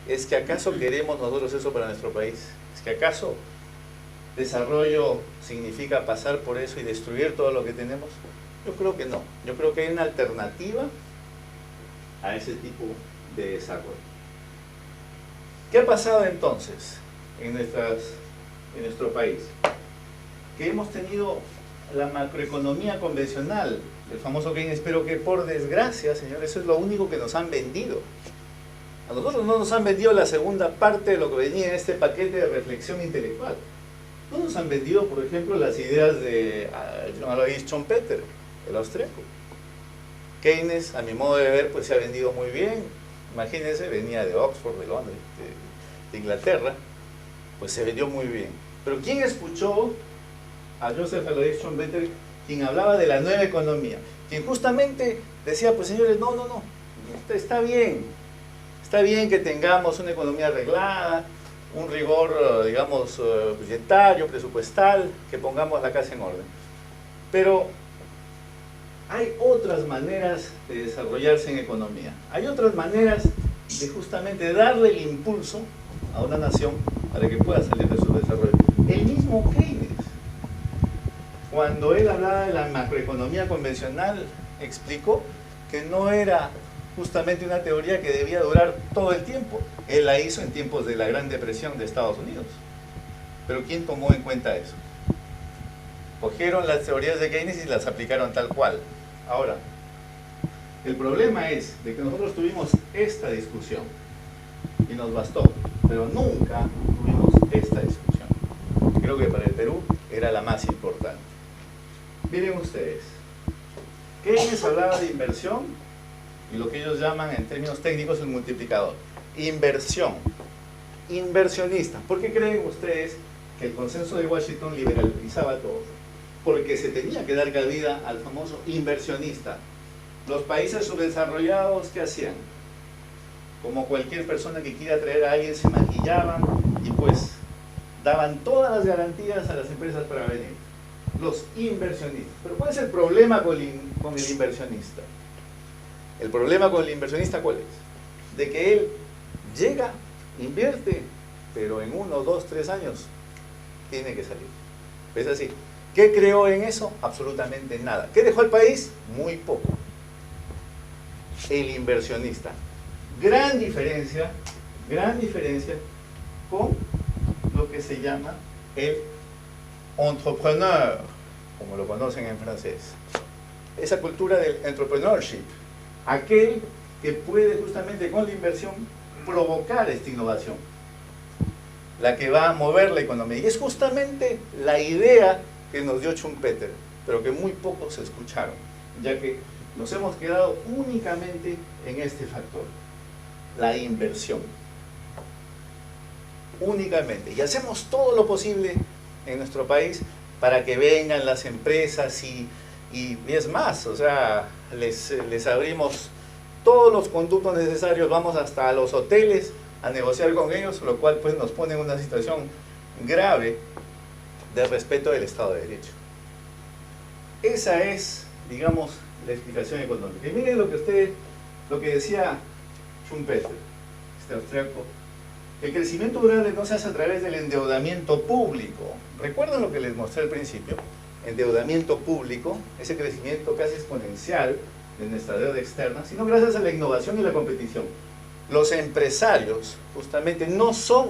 ¿Es que acaso queremos nosotros eso para nuestro país? ¿Es que acaso desarrollo significa pasar por eso y destruir todo lo que tenemos? Yo creo que no. Yo creo que hay una alternativa a ese tipo de desarrollo. ¿Qué ha pasado entonces en nuestro país? Que hemos tenido la macroeconomía convencional, el famoso Keynes, pero que por desgracia, señores, eso es lo único que nos han vendido. A nosotros no nos han vendido la segunda parte de lo que venía en este paquete de reflexión intelectual. No nos han vendido, por ejemplo, las ideas de Alois Schumpeter, el austríaco. Keynes, a mi modo de ver, pues se ha vendido muy bien. Imagínense, venía de Oxford, de Londres, de Inglaterra, pues se vendió muy bien. Pero ¿quién escuchó a Joseph Alois Schumpeter, quien hablaba de la nueva economía? Quien justamente decía, pues señores, no, está bien que tengamos una economía arreglada, un rigor, digamos, budgetario, presupuestal, que pongamos la casa en orden. Pero hay otras maneras de desarrollarse en economía. Hay otras maneras de justamente darle el impulso a una nación para que pueda salir de su desarrollo. El mismo Keynes, cuando él hablaba de la macroeconomía convencional, explicó que no era justamente una teoría que debía durar todo el tiempo. Él la hizo en tiempos de la Gran Depresión de Estados Unidos. Pero ¿quién tomó en cuenta eso? Cogieron las teorías de Keynes y las aplicaron tal cual. Ahora, el problema es de que nosotros tuvimos esta discusión y nos bastó, pero nunca tuvimos esta discusión. Creo que para el Perú era la más importante. Miren ustedes, Keynes hablaba de inversión y lo que ellos llaman en términos técnicos el multiplicador. Inversión, inversionista. ¿Por qué creen ustedes que el consenso de Washington liberalizaba todo? Porque se tenía que dar cabida al famoso inversionista. Los países subdesarrollados, ¿qué hacían? Como cualquier persona que quiera traer a alguien, se maquillaban y pues daban todas las garantías a las empresas para venir. Los inversionistas. Pero ¿cuál es el problema con el inversionista? El problema con el inversionista, ¿cuál es? De que él llega, invierte, pero en 1, 2, 3 años tiene que salir. ¿Es así? ¿Qué creó en eso? Absolutamente nada. ¿Qué dejó al país? Muy poco. El inversionista. Gran diferencia con lo que se llama el entrepreneur, como lo conocen en francés. Esa cultura del entrepreneurship. Aquel que puede justamente con la inversión provocar esta innovación, la que va a mover la economía. Y es justamente la idea que nos dio Schumpeter, pero que muy pocos escucharon, ya que nos hemos quedado únicamente en este factor, la inversión. Únicamente. Y hacemos todo lo posible en nuestro país para que vengan las empresas y es más, o sea, les abrimos todos los conductos necesarios, vamos hasta los hoteles a negociar con ellos, lo cual pues nos pone en una situación grave de respeto del Estado de Derecho. Esa es, digamos, la explicación económica. Y miren lo que decía Schumpeter, este austriaco: el crecimiento durable no se hace a través del endeudamiento público. ¿Recuerdan lo que les mostré al principio? Endeudamiento público, ese crecimiento casi exponencial de nuestra deuda externa, sino gracias a la innovación y la competición. Los empresarios, justamente, no son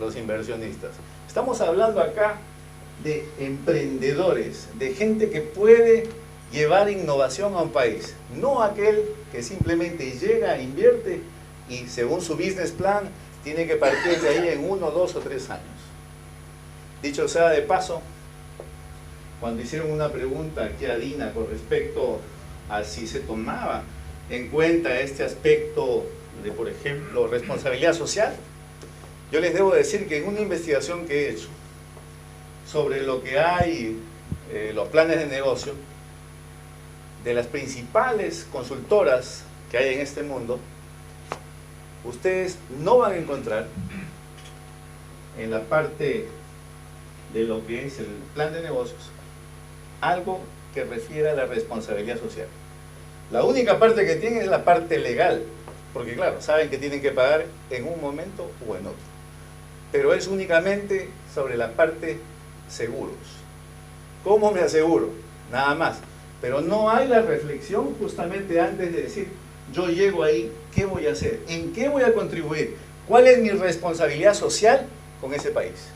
los inversionistas. Estamos hablando acá de emprendedores, de gente que puede llevar innovación a un país, no aquel que simplemente llega, invierte y según su business plan tiene que partir de ahí en 1, 2 o 3 años. Dicho sea de paso, cuando hicieron una pregunta aquí a Dina con respecto a si se tomaba en cuenta este aspecto de, por ejemplo, responsabilidad social, yo les debo decir que en una investigación que he hecho sobre lo que hay, los planes de negocio, de las principales consultoras que hay en este mundo, ustedes no van a encontrar en la parte de lo que es el plan de negocios algo que refiera a la responsabilidad social. La única parte que tiene es la parte legal, porque claro, saben que tienen que pagar en un momento o en otro. Pero es únicamente sobre la parte seguros. ¿Cómo me aseguro? Nada más. Pero no hay la reflexión justamente antes de decir, yo llego ahí, ¿qué voy a hacer? ¿En qué voy a contribuir? ¿Cuál es mi responsabilidad social con ese país?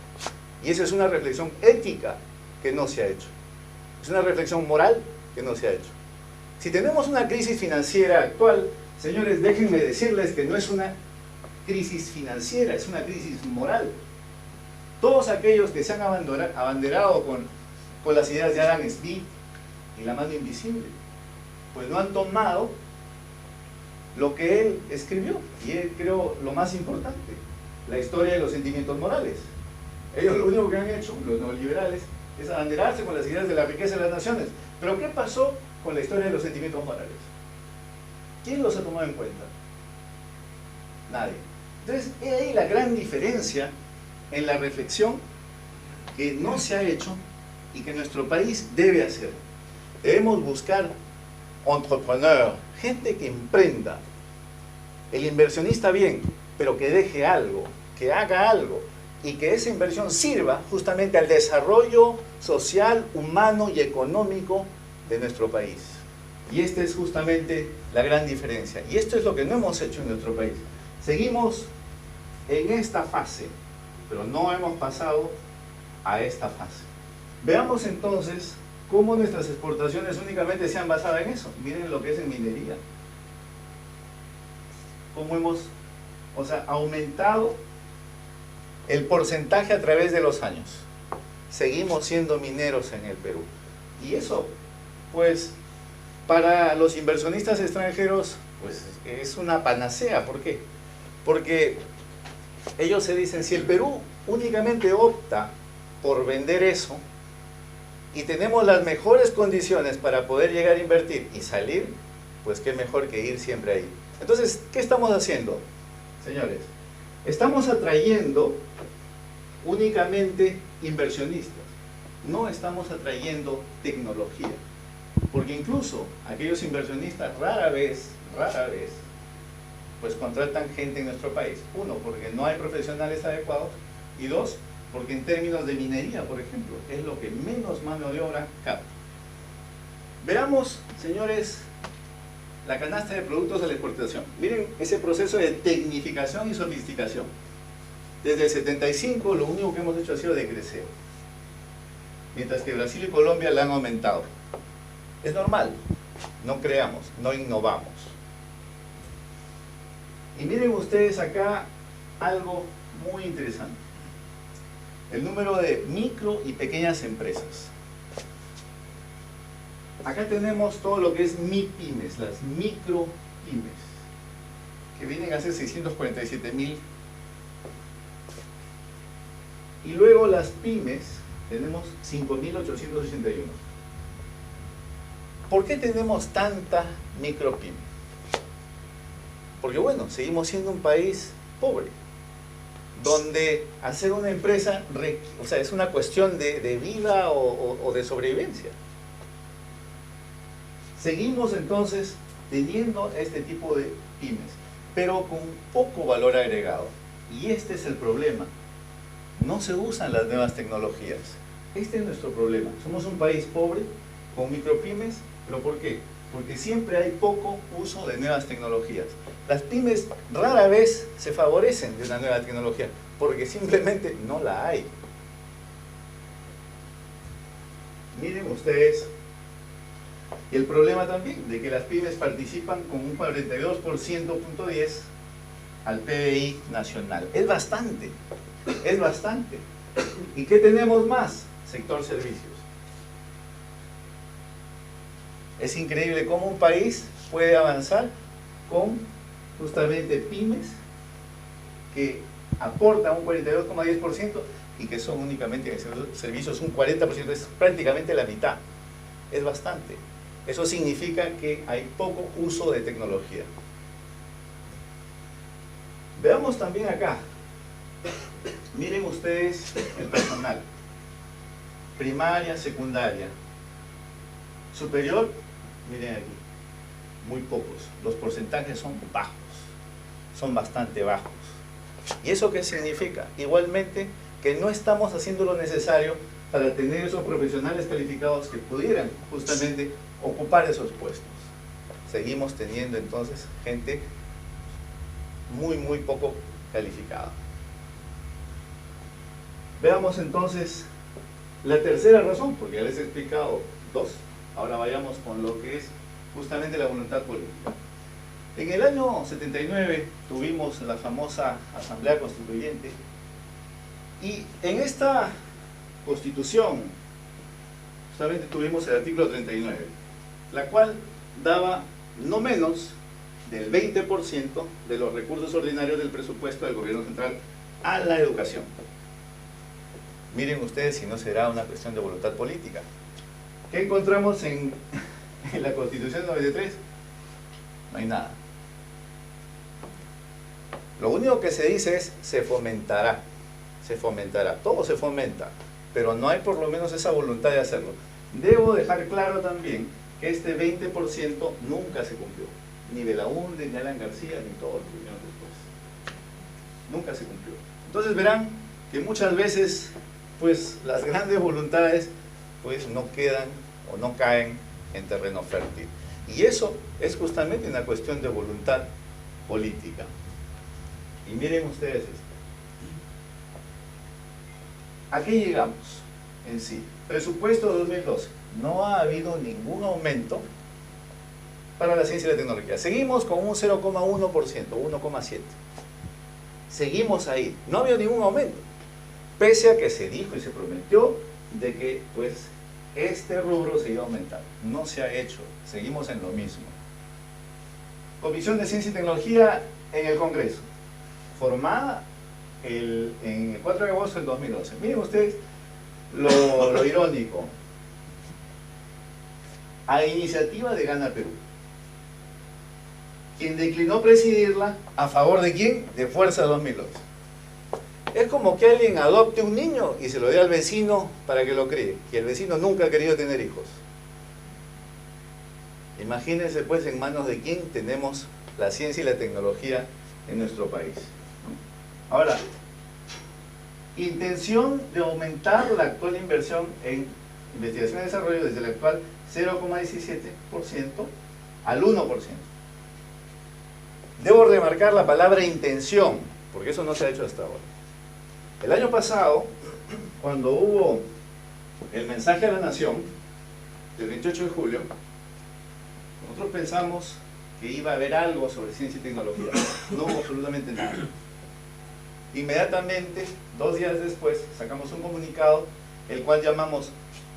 Y esa es una reflexión ética que no se ha hecho. Es una reflexión moral que no se ha hecho. Si tenemos una crisis financiera actual, señores, déjenme decirles que no es una crisis financiera, es una crisis moral. Todos aquellos que se han abanderado con las ideas de Adam Smith y la mano invisible, pues no han tomado lo que él escribió, y él creo lo más importante, la historia de los sentimientos morales. Ellos lo único que han hecho, los neoliberales, es abanderarse con las ideas de la riqueza de las naciones. Pero ¿qué pasó con la historia de los sentimientos morales? ¿Quién los ha tomado en cuenta? Nadie. Entonces, es ahí la gran diferencia en la reflexión que no se ha hecho y que nuestro país debe hacer. Debemos buscar entrepreneurs, gente que emprenda, el inversionista bien, pero que deje algo, que haga algo, y que esa inversión sirva justamente al desarrollo social, humano y económico de nuestro país. Y esta es justamente la gran diferencia. Y esto es lo que no hemos hecho en nuestro país. Seguimos en esta fase, pero no hemos pasado a esta fase. Veamos entonces cómo nuestras exportaciones únicamente se han basado en eso. Miren lo que es en minería. Cómo hemos, aumentado el porcentaje a través de los años. Seguimos siendo mineros en el Perú. Y eso, pues, para los inversionistas extranjeros, pues, es una panacea. ¿Por qué? Porque ellos se dicen, si el Perú únicamente opta por vender eso, y tenemos las mejores condiciones para poder llegar a invertir y salir, pues qué mejor que ir siempre ahí. Entonces, ¿qué estamos haciendo, señores? Estamos atrayendo únicamente inversionistas, no estamos atrayendo tecnología, porque incluso aquellos inversionistas rara vez, pues contratan gente en nuestro país. Uno, porque no hay profesionales adecuados, y dos, porque en términos de minería, por ejemplo, es lo que menos mano de obra capta. Veamos, señores, la canasta de productos de la exportación. Miren ese proceso de tecnificación y sofisticación. Desde el 75 lo único que hemos hecho ha sido decrecer, mientras que Brasil y Colombia la han aumentado. Es normal, no creamos, no innovamos. Y miren ustedes acá algo muy interesante. El número de micro y pequeñas empresas. Acá tenemos todo lo que es MIPYMES, las micropymes, que vienen a ser 647.000. Y luego las pymes tenemos 5.881. ¿Por qué tenemos tanta micropyme? Porque bueno, seguimos siendo un país pobre, donde hacer una empresa, es una cuestión de vida o de sobrevivencia. Seguimos entonces teniendo este tipo de pymes, pero con poco valor agregado. Y este es el problema. No se usan las nuevas tecnologías. Este es nuestro problema. Somos un país pobre, con micropymes, ¿pero por qué? Porque siempre hay poco uso de nuevas tecnologías. Las pymes rara vez se favorecen de una nueva tecnología, porque simplemente no la hay. Miren ustedes, y el problema también de que las pymes participan con un 42.10% al PBI nacional. Es bastante, es bastante. ¿Y qué tenemos más? Sector servicios. Es increíble cómo un país puede avanzar con justamente pymes que aportan un 42.10% y que son únicamente en servicios un 40%, es prácticamente la mitad. Es bastante. Eso significa que hay poco uso de tecnología. Veamos también acá. Miren ustedes el personal. Primaria, secundaria. Superior, miren aquí. Muy pocos. Los porcentajes son bajos. son bastante bajos. ¿Y eso qué significa? Igualmente que no estamos haciendo lo necesario para tener esos profesionales calificados que pudieran justamente ocupar esos puestos. Seguimos teniendo entonces gente muy poco calificada. Veamos entonces la tercera razón, porque ya les he explicado dos. Ahora vayamos con lo que es justamente la voluntad política. En el año 79 tuvimos la famosa Asamblea Constituyente y en esta Constitución justamente tuvimos el artículo 39, la cual daba no menos del 20% de los recursos ordinarios del presupuesto del gobierno central a la educación. Miren ustedes si no será una cuestión de voluntad política. ¿Qué encontramos en la Constitución del 93? No hay nada. Lo único que se dice es se fomentará, todo se fomenta, pero no hay por lo menos esa voluntad de hacerlo. Debo dejar claro también que este 20% nunca se cumplió, ni de la UNDE, ni Alan García, ni todos los gobiernos después. Nunca se cumplió. Entonces verán que muchas veces pues las grandes voluntades pues no quedan o no caen en terreno fértil. Y eso es justamente una cuestión de voluntad política. Y miren ustedes esto. ¿A qué llegamos en sí? Presupuesto de 2012. No ha habido ningún aumento para la ciencia y la tecnología. Seguimos con un 0,1%, 1,7%. Seguimos ahí. No ha habido ningún aumento. Pese a que se dijo y se prometió de que pues este rubro se iba a aumentar. No se ha hecho. Seguimos en lo mismo. Comisión de Ciencia y Tecnología en el Congreso, formada en el 4 de agosto del 2011. Miren ustedes lo irónico. A iniciativa de Gana Perú. Quien declinó presidirla, ¿a favor de quién? De Fuerza 2011. Es como que alguien adopte un niño y se lo dé al vecino para que lo críe, que el vecino nunca ha querido tener hijos. Imagínense pues en manos de quién tenemos la ciencia y la tecnología en nuestro país. Ahora, intención de aumentar la actual inversión en investigación y desarrollo desde el actual 0,17% al 1%. Debo remarcar la palabra intención, porque eso no se ha hecho hasta ahora. El año pasado, cuando hubo el mensaje a la nación, del 28 de julio, nosotros pensamos que iba a haber algo sobre ciencia y tecnología. No hubo absolutamente nada. Inmediatamente, 2 días después, sacamos un comunicado, el cual llamamos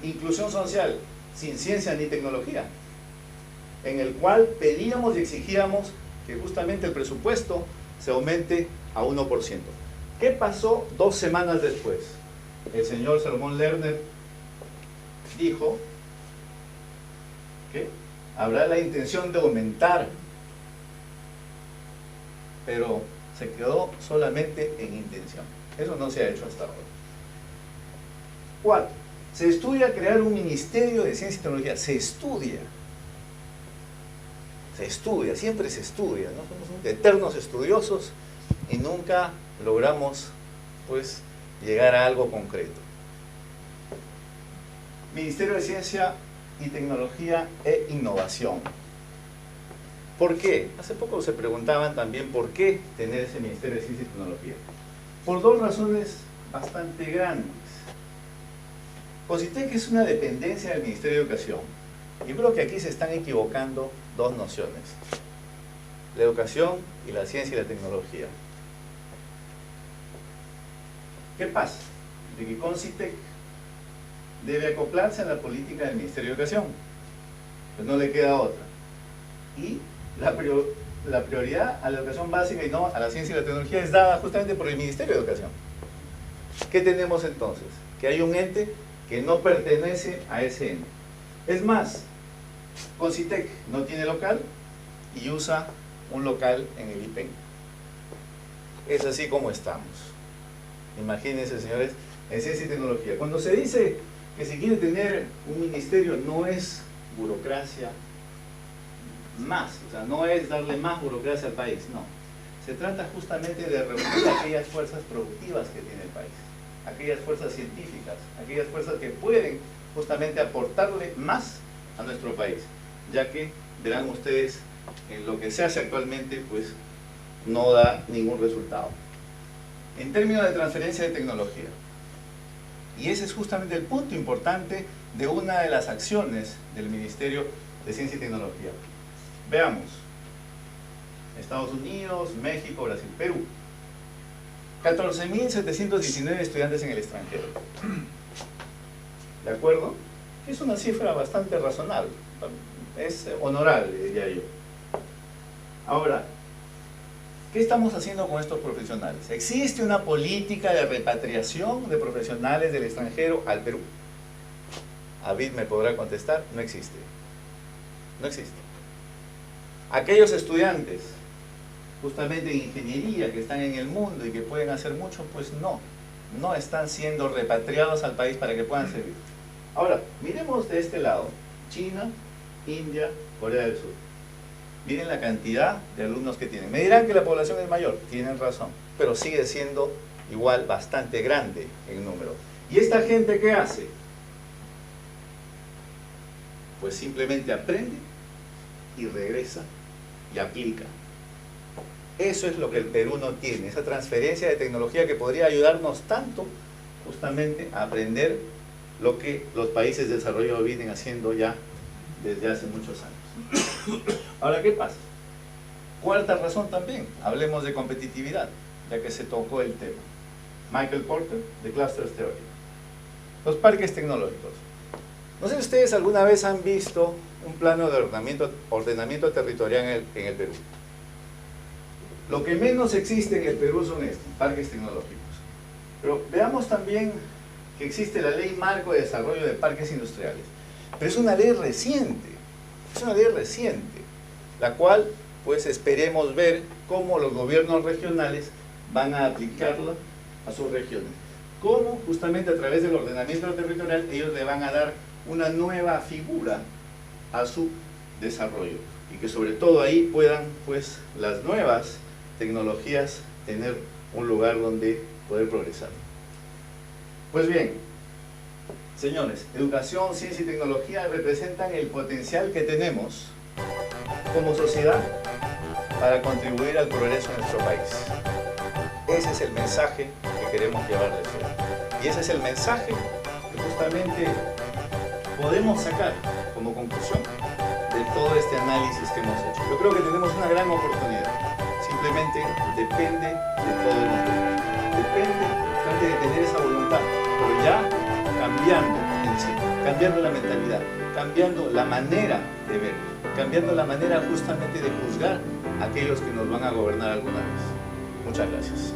Inclusión Social sin ciencia ni tecnología, en el cual pedíamos y exigíamos que justamente el presupuesto se aumente a 1%. ¿Qué pasó 2 semanas después? El señor Salomón Lerner dijo que habrá la intención de aumentar, pero se quedó solamente en intención. Eso no se ha hecho hasta ahora. 4. Se estudia crear un ministerio de ciencia y tecnología. Se estudia, siempre se estudia, ¿no? Somos eternos estudiosos y nunca logramos pues llegar a algo concreto. Ministerio de Ciencia y Tecnología e Innovación. ¿Por qué? Hace poco se preguntaban también por qué tener ese Ministerio de Ciencia y Tecnología. Por 2 razones bastante grandes. CONCITEC es una dependencia del Ministerio de Educación. Yo creo que aquí se están equivocando 2 nociones: la educación y la ciencia y la tecnología. ¿Qué pasa? De que CONCITEC debe acoplarse a la política del Ministerio de Educación, pues no le queda otra. Y la prioridad a la educación básica y no a la ciencia y la tecnología es dada justamente por el Ministerio de Educación. ¿Qué tenemos entonces? Que hay un ente que no pertenece a ese ente. Es más, CONCITEC no tiene local y usa un local en el IPEN. Es así como estamos. Imagínense, señores, en ciencia y tecnología. Cuando se dice que se quiere tener un ministerio, no es burocracia más, o sea, no es darle más burocracia al país, no. Se trata justamente de reunir aquellas fuerzas productivas que tiene el país, aquellas fuerzas científicas, aquellas fuerzas que pueden justamente aportarle más a nuestro país, ya que verán ustedes, en lo que se hace actualmente, pues no da ningún resultado. En términos de transferencia de tecnología, y ese es justamente el punto importante de una de las acciones del Ministerio de Ciencia y Tecnología. Veamos, Estados Unidos, México, Brasil, Perú. 14.719 estudiantes en el extranjero. ¿De acuerdo? Es una cifra bastante razonable, es honorable, diría yo. Ahora, ¿qué estamos haciendo con estos profesionales? ¿Existe una política de repatriación de profesionales del extranjero al Perú? David me podrá contestar, no existe. No existe. Aquellos estudiantes, justamente de ingeniería, que están en el mundo y que pueden hacer mucho, pues no están siendo repatriados al país para que puedan servir. Ahora, miremos de este lado, China, India, Corea del Sur. Miren la cantidad de alumnos que tienen. Me dirán que la población es mayor, tienen razón, pero sigue siendo igual bastante grande en número. ¿Y esta gente qué hace? Pues simplemente aprende y regresa y aplica. Eso es lo que el Perú no tiene, esa transferencia de tecnología que podría ayudarnos tanto justamente a aprender lo que los países de desarrollo vienen haciendo ya desde hace muchos años. Ahora, ¿qué pasa? Cuarta razón también, hablemos de competitividad, ya que se tocó el tema. Michael Porter, de Clusters Theory. Los parques tecnológicos. No sé si ustedes alguna vez han visto un plano de ordenamiento territorial en el Perú. Lo que menos existe en el Perú son estos, parques tecnológicos. Pero veamos también que existe la Ley Marco de Desarrollo de Parques Industriales. Pero es una ley reciente, la cual pues esperemos ver cómo los gobiernos regionales van a aplicarla a sus regiones. Cómo justamente a través del ordenamiento territorial ellos le van a dar una nueva figura a su desarrollo. Y que sobre todo ahí puedan pues las nuevas tecnologías tener un lugar donde poder progresar. Pues bien, señores, educación, ciencia y tecnología representan el potencial que tenemos como sociedad para contribuir al progreso de nuestro país. Ese es el mensaje que queremos llevarles hoy. Y ese es el mensaje que justamente podemos sacar como conclusión de todo este análisis que hemos hecho. Yo creo que tenemos una gran oportunidad. Simplemente depende de todos nosotros. Depende de tener esa voluntad, pero ya cambiando en sí, cambiando la mentalidad, cambiando la manera de ver, cambiando la manera justamente de juzgar a aquellos que nos van a gobernar alguna vez. Muchas gracias.